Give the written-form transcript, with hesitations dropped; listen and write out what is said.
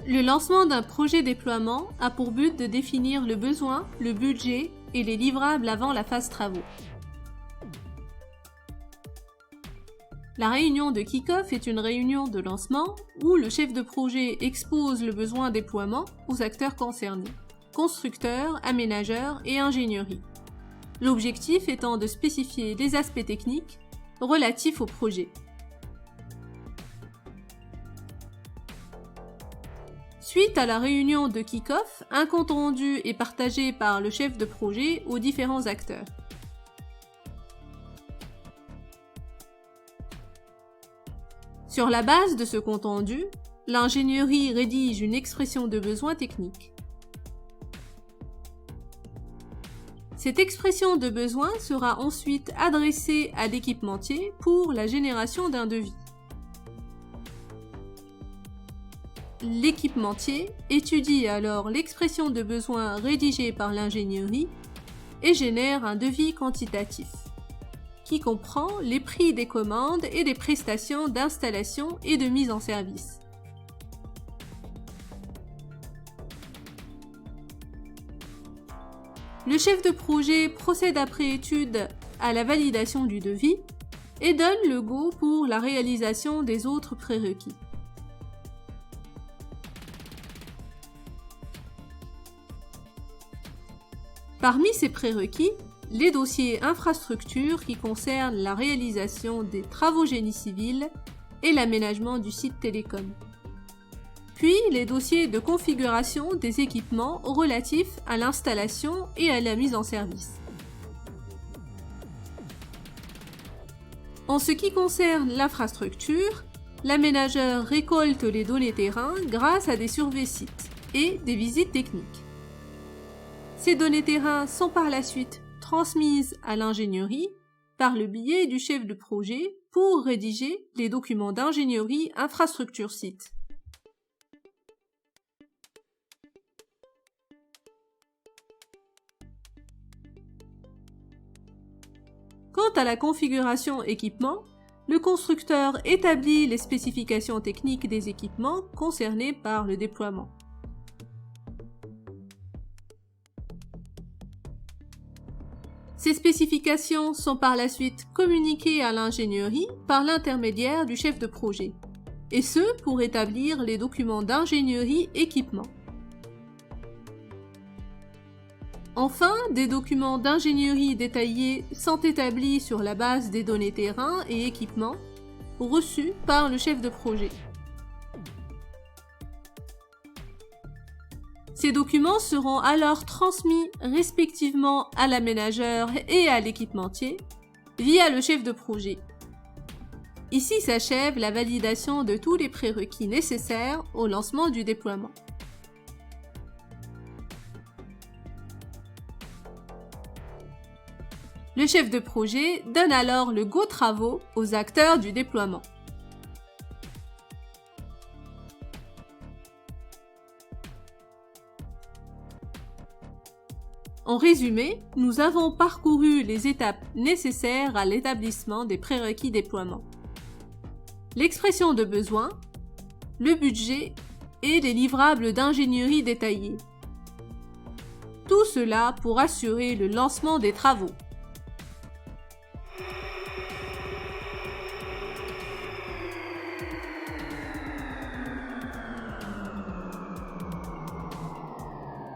Le lancement d'un projet déploiement a pour but de définir le besoin, le budget et les livrables avant la phase travaux. La réunion de kick-off est une réunion de lancement où le chef de projet expose le besoin déploiement aux acteurs concernés, constructeurs, aménageurs et ingénierie. L'objectif étant de spécifier les aspects techniques relatifs au projet. Suite à la réunion de kick-off, un compte-rendu est partagé par le chef de projet aux différents acteurs. Sur la base de ce compte-rendu, l'ingénierie rédige une expression de besoin technique. Cette expression de besoin sera ensuite adressée à l'équipementier pour la génération d'un devis. L'équipementier étudie alors l'expression de besoin rédigée par l'ingénierie et génère un devis quantitatif, qui comprend les prix des commandes et des prestations d'installation et de mise en service. Le chef de projet procède après étude à la validation du devis et donne le go pour la réalisation des autres prérequis. Parmi ces prérequis, les dossiers infrastructures qui concernent la réalisation des travaux génie civil et l'aménagement du site télécom. Puis les dossiers de configuration des équipements relatifs à l'installation et à la mise en service. En ce qui concerne l'infrastructure, l'aménageur récolte les données terrain grâce à des surveys sites et des visites techniques. Ces données terrain sont par la suite transmises à l'ingénierie par le biais du chef de projet pour rédiger les documents d'ingénierie infrastructure site. Quant à la configuration équipement, le constructeur établit les spécifications techniques des équipements concernés par le déploiement. Ces spécifications sont par la suite communiquées à l'ingénierie par l'intermédiaire du chef de projet, et ce pour établir les documents d'ingénierie équipement. Enfin, des documents d'ingénierie détaillés sont établis sur la base des données terrain et équipements reçus par le chef de projet. Ces documents seront alors transmis respectivement à l'aménageur et à l'équipementier via le chef de projet. Ici s'achève la validation de tous les prérequis nécessaires au lancement du déploiement. Le chef de projet donne alors le go travaux aux acteurs du déploiement. En résumé, nous avons parcouru les étapes nécessaires à l'établissement des prérequis déploiement. L'expression de besoin, le budget et les livrables d'ingénierie détaillés. Tout cela pour assurer le lancement des travaux.